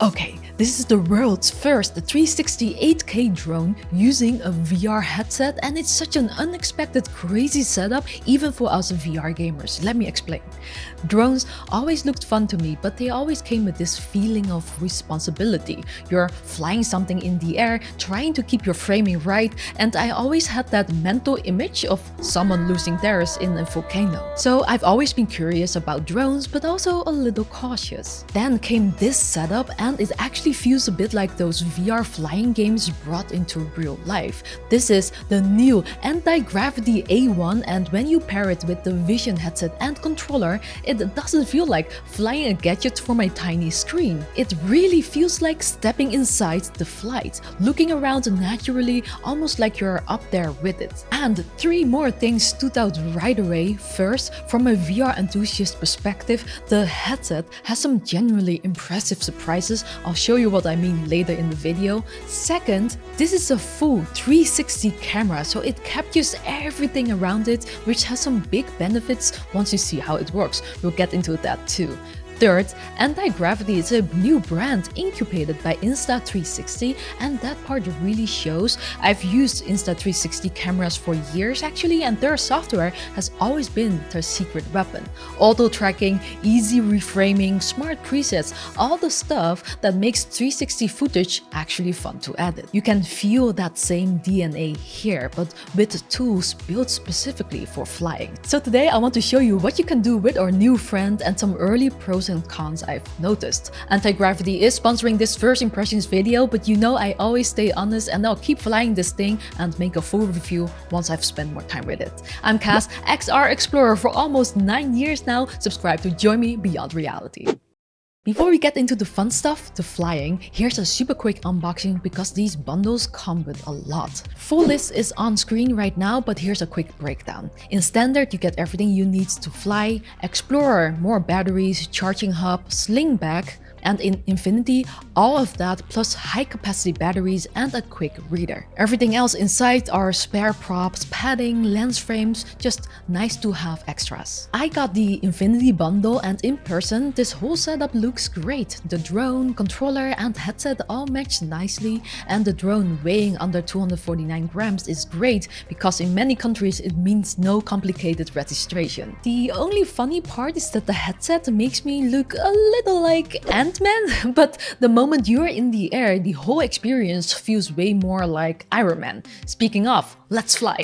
Okay, this is the world's first 360 8K drone using a VR headset, and it's such an unexpected crazy setup even for us VR gamers. Let me explain. Drones always looked fun to me, but they always came with this feeling of responsibility. You're flying something in the air, trying to keep your framing right, and I always had that mental image of someone losing theirs in a volcano. So I've always been curious about drones, but also a little cautious. Then came this setup, and it actually feels a bit like those VR flying games brought into real life. This is the new Antigravity A1, and when you pair it with the Vision headset and controller, it doesn't feel like flying a gadget from a tiny screen. It really feels like stepping inside the flight, looking around naturally, almost like you're up there with it. And three more things stood out right away. First, from a VR enthusiast perspective, the headset has some genuinely impressive surprises. I'll show you what I mean later in the video. Second, this is a full 360 camera, so it captures everything around it, which has some big benefits once you see how it works. We'll get into that too. Third, Antigravity is a new brand incubated by Insta360, and that part really shows. I've used Insta360 cameras for years actually, and their software has always been their secret weapon. Auto tracking, easy reframing, smart presets, all the stuff that makes 360 footage actually fun to edit. You can feel that same DNA here, but with tools built specifically for flying. So today I want to show you what you can do with our new friend and some early pros and cons I've noticed. Antigravity is sponsoring this first impressions video, but you know I always stay honest, and I'll keep flying this thing and make a full review once I've spent more time with it. I'm Cas XR Explorer for almost 9 years now. Subscribe to join me beyond reality. Before we get into the fun stuff, the flying, here's a super quick unboxing because these bundles come with a lot. Full list is on screen right now, but here's a quick breakdown. In Standard, you get everything you need to fly. Explorer, more batteries, charging hub, sling bag. And in Infinity, all of that plus high capacity batteries and a quick reader. Everything else inside are spare props, padding, lens frames, just nice to have extras. I got the Infinity bundle, and in person, this whole setup looks great. The drone, controller and headset all match nicely, and the drone weighing under 249 grams is great because in many countries it means no complicated registration. The only funny part is that the headset makes me look a little like Ant-Man, but the moment you're in the air, the whole experience feels way more like Iron Man. Speaking of, let's fly!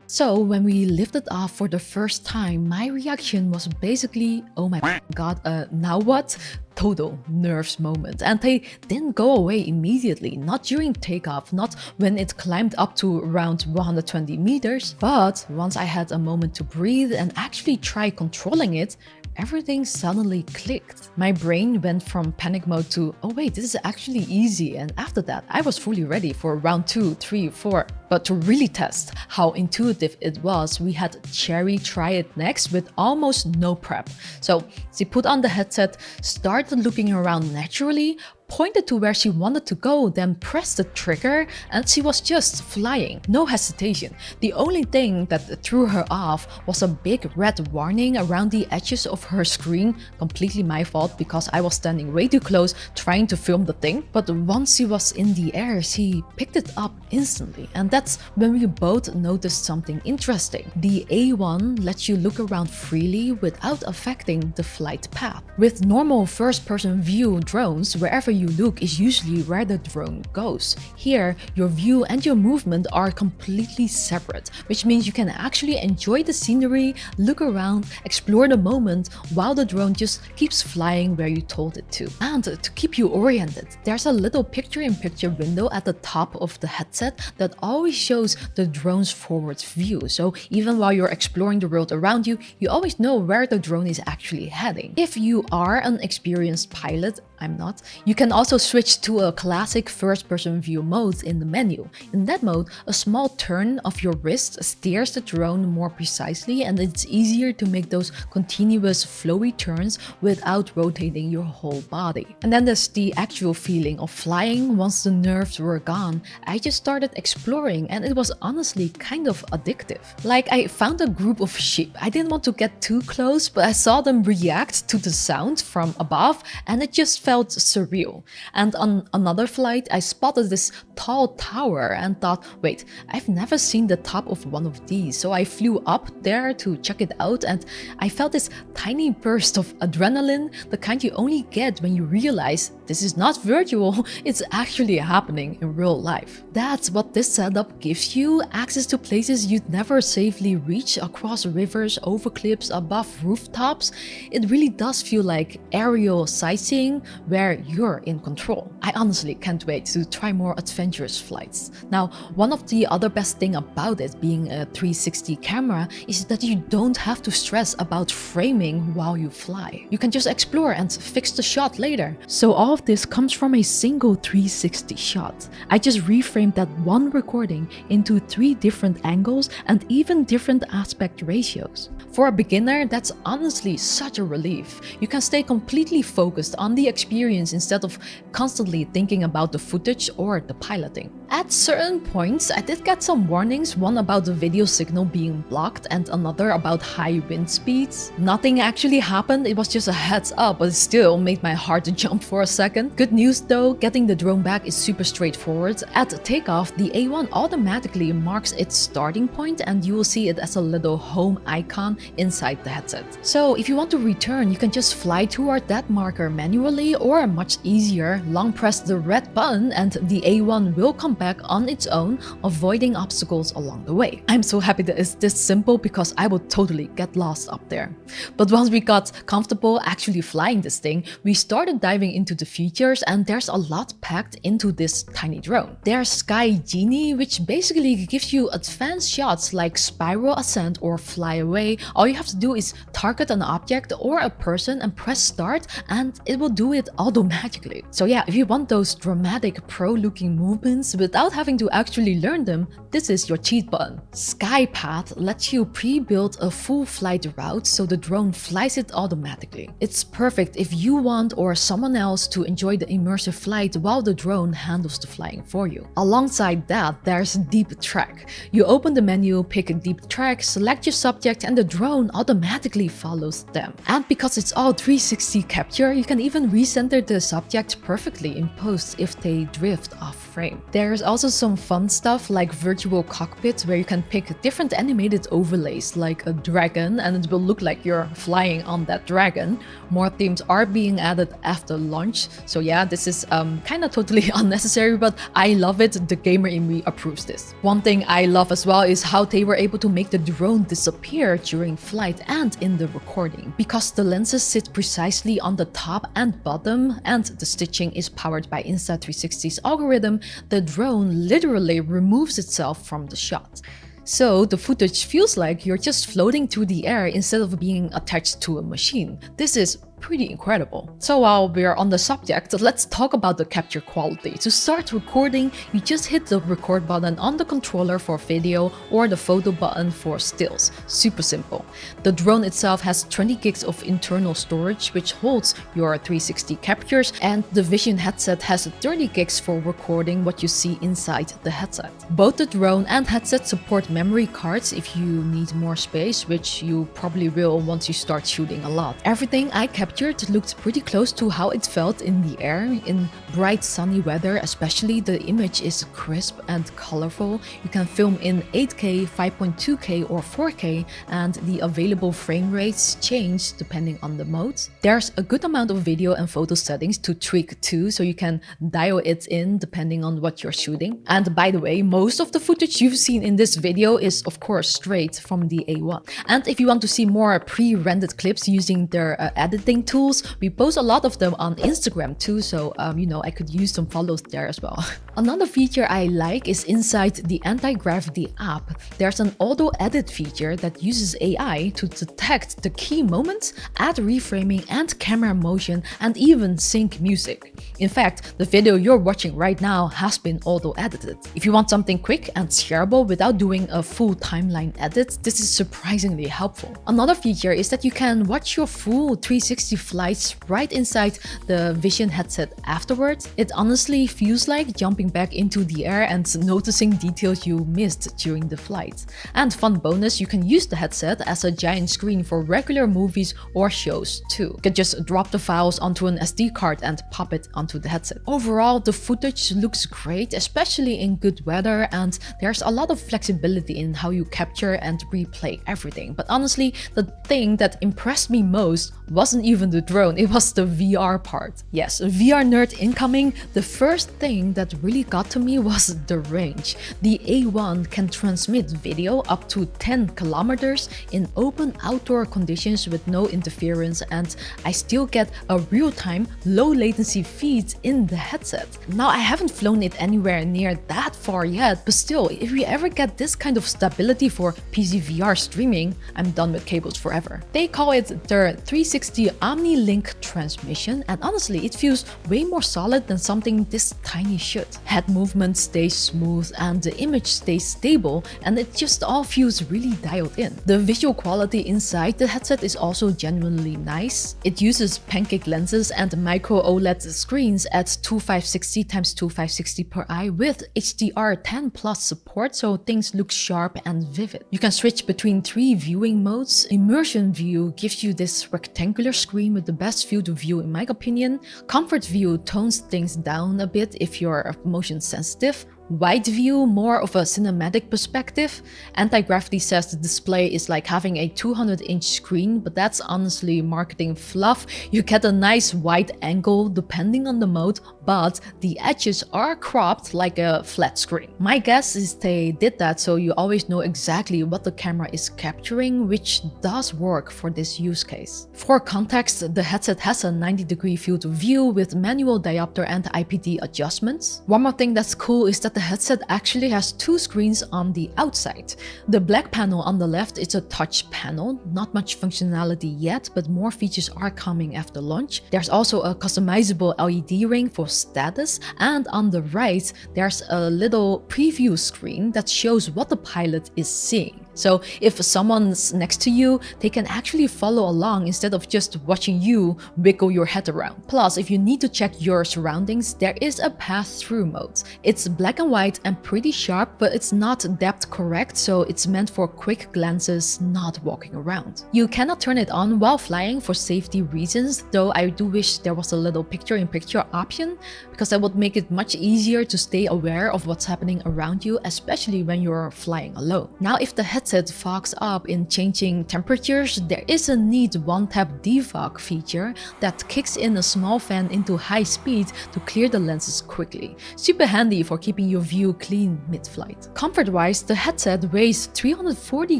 So when we lifted off for the first time, my reaction was basically, oh my god, now what? Total nerves moment. And they didn't go away immediately, not during takeoff, not when it climbed up to around 120 meters, but once I had a moment to breathe and actually try controlling it, everything suddenly clicked. My brain went from panic mode to, oh wait, this is actually easy, and after that I was fully ready for round 2, 3, 4. But to really test how intuitive it was, we had Chary try it next with almost no prep. So she put on the headset, started looking around naturally, pointed to where she wanted to go, then pressed the trigger, and she was just flying. No hesitation. The only thing that threw her off was a big red warning around the edges of her screen. Completely my fault because I was standing way too close trying to film the thing. But once she was in the air, she picked it up instantly, and that's when we both noticed something interesting. The A1 lets you look around freely without affecting the flight path. With normal first-person view drones, wherever you look is usually where the drone goes. Here, your view and your movement are completely separate, which means you can actually enjoy the scenery, look around, explore the moment, while the drone just keeps flying where you told it to. And to keep you oriented, there's a little picture-in-picture window at the top of the headset that always shows the drone's forward view. So even while you're exploring the world around you, you always know where the drone is actually heading. If you are an experienced pilot, I'm not, you can also switch to a classic first-person view mode in the menu. In that mode, a small turn of your wrist steers the drone more precisely, and it's easier to make those continuous flowy turns without rotating your whole body. And then there's the actual feeling of flying. Once the nerves were gone, I just started exploring, and it was honestly kind of addictive. Like, I found a group of sheep. I didn't want to get too close, but I saw them react to the sound from above, and it just felt felt surreal. And on another flight, I spotted this tall tower and thought, wait, I've never seen the top of one of these. So I flew up there to check it out, and I felt this tiny burst of adrenaline, the kind you only get when you realize this is not virtual, it's actually happening in real life. That's what this setup gives you: access to places you'd never safely reach, across rivers, over cliffs, above rooftops. It really does feel like aerial sightseeing where you're in control. I honestly can't wait to try more adventurous flights. Now, one of the other best thing about it being a 360 camera is that you don't have to stress about framing while you fly. You can just explore and fix the shot later. So all of this comes from a single 360 shot. I just reframed that one recording into 3 different angles and even different aspect ratios. For a beginner, that's honestly such a relief. You can stay completely focused on the experience instead of constantly thinking about the footage or the piloting. At certain points, I did get some warnings, one about the video signal being blocked and another about high wind speeds. Nothing actually happened, it was just a heads up, but it still made my heart jump for a second. Good news though, getting the drone back is super straightforward. At takeoff, the A1 automatically marks its starting point and you will see it as a little home icon inside the headset. So if you want to return, you can just fly toward that marker manually, or much easier, long press the red button and the A1 will come back on its own, avoiding obstacles along the way. I'm so happy that it's this simple because I would totally get lost up there. But once we got comfortable actually flying this thing, we started diving into the features, and there's a lot packed into this tiny drone. There's Sky Genie, which basically gives you advanced shots like spiral ascent or fly away. All you have to do is target an object or a person and press start, and it will do it automatically. So yeah, if you want those dramatic pro-looking movements without having to actually learn them, this is your cheat button. Skypath lets you pre-build a full flight route so the drone flies it automatically. It's perfect if you want or someone else to enjoy the immersive flight while the drone handles the flying for you. Alongside that, there's Deep Track. You open the menu, pick a deep track, select your subject, and the drone automatically follows them. And because it's all 360 capture, you can even recenter the subject perfectly in post if they drift off frame. There's also some fun stuff like virtual cockpit, where you can pick different animated overlays like a dragon and it will look like you're flying on that dragon. More themes are being added after launch, so yeah, this is kind of totally unnecessary, but I love it. The gamer in me approves this. One thing I love as well is how they were able to make the drone disappear during flight and in the recording. Because the lenses sit precisely on the top and bottom and the stitching is powered by Insta360's algorithm, the drone literally removes itself from the shot. So the footage feels like you're just floating through the air instead of being attached to a machine. This is pretty incredible. So while we're on the subject, let's talk about the capture quality. To start recording, you just hit the record button on the controller for video or the photo button for stills. Super simple. The drone itself has 20 gigs of internal storage, which holds your 360 captures, and the Vision headset has 30 gigs for recording what you see inside the headset. Both the drone and headset support memory cards if you need more space, which you probably will once you start shooting a lot. Everything I captured looked pretty close to how it felt in the air. In bright sunny weather especially, the image is crisp and colorful. You can film in 8K, 5.2K or 4K, and the available frame rates change depending on the mode. There's a good amount of video and photo settings to tweak too, so you can dial it in depending on what you're shooting. And by the way, most of the footage you've seen in this video is of course straight from the A1. And if you want to see more pre-rendered clips using their editing tools, we post a lot of them on Instagram too, so you know, I could use some follows there as well. Another feature I like is inside the Antigravity app. There's an auto edit feature that uses AI to detect the key moments, add reframing and camera motion, and even sync music. In fact, the video you're watching right now has been auto edited. If you want something quick and shareable without doing a full timeline edit, this is surprisingly helpful. Another feature is that you can watch your full 360 360 flights right inside the Vision headset afterwards, it honestly feels like jumping back into the air and noticing details you missed during the flight. And fun bonus, you can use the headset as a giant screen for regular movies or shows too. You can just drop the files onto an SD card and pop it onto the headset. Overall, the footage looks great, especially in good weather, and there's a lot of flexibility in how you capture and replay everything. But honestly, the thing that impressed me most wasn't even the drone, it was the VR part. Yes, a VR nerd incoming. The first thing that really got to me was the range. The A1 can transmit video up to 10 kilometers in open outdoor conditions with no interference, and I still get a real-time, low-latency feed in the headset. Now, I haven't flown it anywhere near that far yet, but still, if we ever get this kind of stability for PC VR streaming, I'm done with cables forever. They call it their 360 Omni-Link transmission, and honestly, it feels way more solid than something this tiny should. Head movement stays smooth and the image stays stable, and it just all feels really dialed in. The visual quality inside the headset is also genuinely nice. It uses pancake lenses and micro OLED screens at 2560x2560 per eye with HDR10 plus support, so things look sharp and vivid. You can switch between 3 viewing modes. Immersion view gives you this rectangular screen with the best field of view in my opinion. Comfort view tones things down a bit if you're motion sensitive. Wide view, more of a cinematic perspective. Antigravity says the display is like having a 200-inch screen, but that's honestly marketing fluff. You get a nice wide angle depending on the mode, but the edges are cropped like a flat screen. My guess is they did that so you always know exactly what the camera is capturing, which does work for this use case. For context, the headset has a 90-degree field of view with manual diopter and IPD adjustments. One more thing that's cool is that the headset actually has 2 screens on the outside. The black panel on the left is a touch panel, not much functionality yet, but more features are coming after launch. There's also a customizable LED ring for status, and on the right there's a little preview screen that shows what the pilot is seeing. So if someone's next to you, they can actually follow along instead of just watching you wiggle your head around. Plus, if you need to check your surroundings, there is a pass-through mode. It's black and white and pretty sharp, but it's not depth correct, so it's meant for quick glances, not walking around. You cannot turn it on while flying for safety reasons, though I do wish there was a little picture-in-picture option, because that would make it much easier to stay aware of what's happening around you, especially when you're flying alone. Now, if the headset fogs up in changing temperatures, there is a neat one-tap defog feature that kicks in a small fan into high speed to clear the lenses quickly. Super handy for keeping your view clean mid-flight. Comfort-wise, the headset weighs 340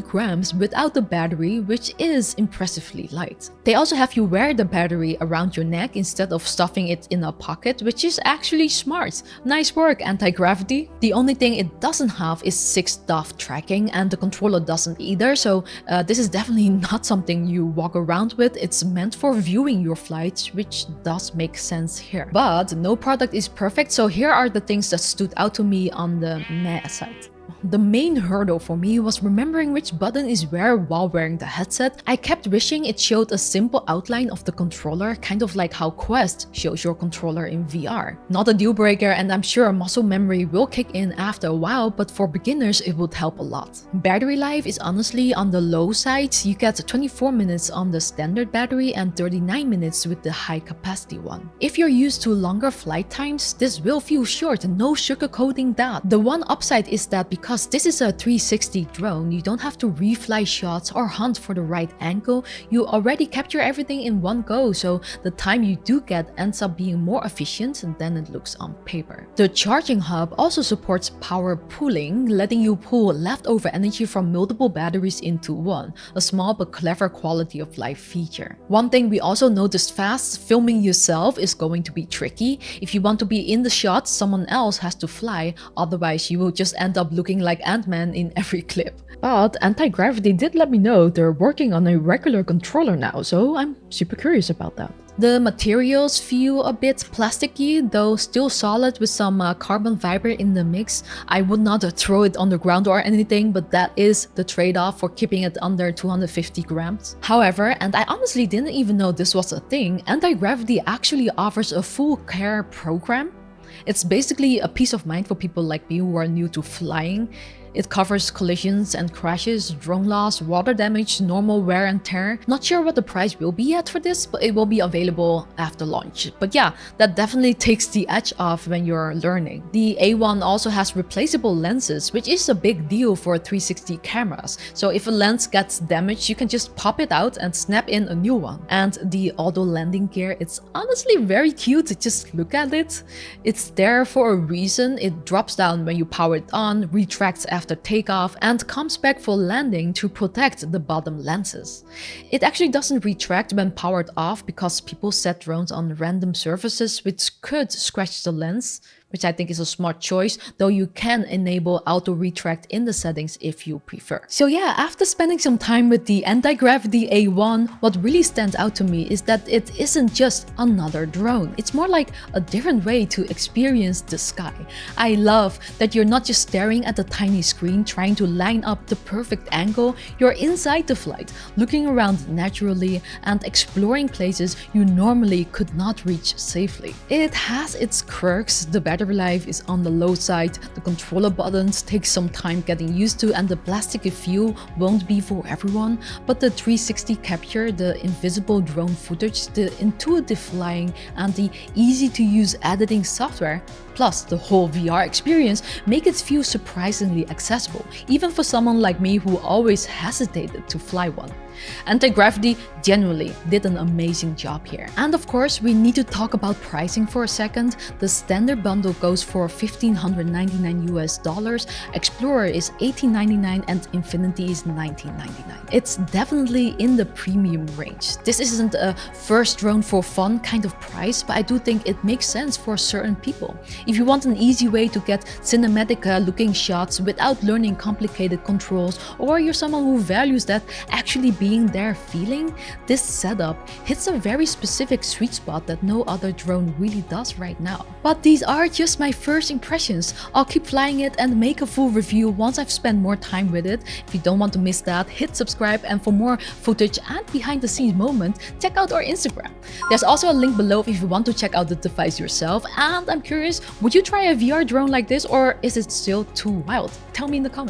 grams without the battery, which is impressively light. They also have you wear the battery around your neck instead of stuffing it in a pocket, which is actually smart. Nice work, Antigravity. The only thing it doesn't have is 6DoF tracking, and the controller doesn't either, so this is definitely not something you walk around with. It's meant for viewing your flights, which does make sense here. But no product is perfect, so here are the things that stood out to me on the meh side. The main hurdle for me was remembering which button is where while wearing the headset. I kept wishing it showed a simple outline of the controller, kind of like how Quest shows your controller in VR. Not a deal breaker, and I'm sure muscle memory will kick in after a while, but for beginners it would help a lot. Battery life is honestly on the low side. You get 24 minutes on the standard battery and 39 minutes with the high capacity one. If you're used to longer flight times, this will feel short, no sugarcoating that. The one upside is that because this is a 360 drone, you don't have to refly shots or hunt for the right angle. You already capture everything in one go, so the time you do get ends up being more efficient than it looks on paper. The charging hub also supports power pooling, letting you pull leftover energy from multiple batteries into one, a small but clever quality of life feature. One thing we also noticed fast, filming yourself is going to be tricky. If you want to be in the shot, someone else has to fly, otherwise you will just end up looking like Ant-Man in every clip. But Antigravity did let me know they're working on a regular controller now, so I'm super curious about that. The materials feel a bit plasticky, though still solid with some carbon fiber in the mix. I would not throw it on the ground or anything, but that is the trade-off for keeping it under 250 grams. However, and I honestly didn't even know this was a thing, Antigravity actually offers a full care program. It's basically a peace of mind for people like me who are new to flying. It covers collisions and crashes, drone loss, water damage, normal wear and tear. Not sure what the price will be yet for this, but it will be available after launch. But yeah, that definitely takes the edge off when you're learning. The A1 also has replaceable lenses, which is a big deal for 360 cameras. So if a lens gets damaged, you can just pop it out and snap in a new one. And the auto landing gear, it's honestly very cute. Just look at it. It's there for a reason. It drops down when you power it on, retracts after takeoff, and comes back for landing to protect the bottom lenses. It actually doesn't retract when powered off because people set drones on random surfaces which could scratch the lens, which I think is a smart choice, though you can enable auto retract in the settings if you prefer. So yeah, after spending some time with the Antigravity A1, what really stands out to me is that it isn't just another drone. It's more like a different way to experience the sky. I love that you're not just staring at a tiny screen trying to line up the perfect angle. You're inside the flight, looking around naturally and exploring places you normally could not reach safely. It has its quirks. The battery life is on the low side, the controller buttons take some time getting used to, and the plasticky feel won't be for everyone, but the 360 capture, the invisible drone footage, the intuitive flying, and the easy to use editing software, plus the whole VR experience make it feel surprisingly accessible, even for someone like me who always hesitated to fly one. Antigravity genuinely did an amazing job here. And of course, we need to talk about pricing for a second. The standard bundle goes for $1,599 US, Explorer is $1899, and Infinity is $1999. It's definitely in the premium range. This isn't a first drone for fun kind of price, but I do think it makes sense for certain people. If you want an easy way to get cinematic looking shots without learning complicated controls, or you're someone who values that actually being there feeling, this setup hits a very specific sweet spot that no other drone really does right now. But these are just my first impressions. I'll keep flying it and make a full review once I've spent more time with it. If you don't want to miss that, hit subscribe, and for more footage and behind the scenes moments, check out our Instagram. There's also a link below if you want to check out the device yourself. And I'm curious, would you try a VR drone like this, or is it still too wild? Tell me in the comments.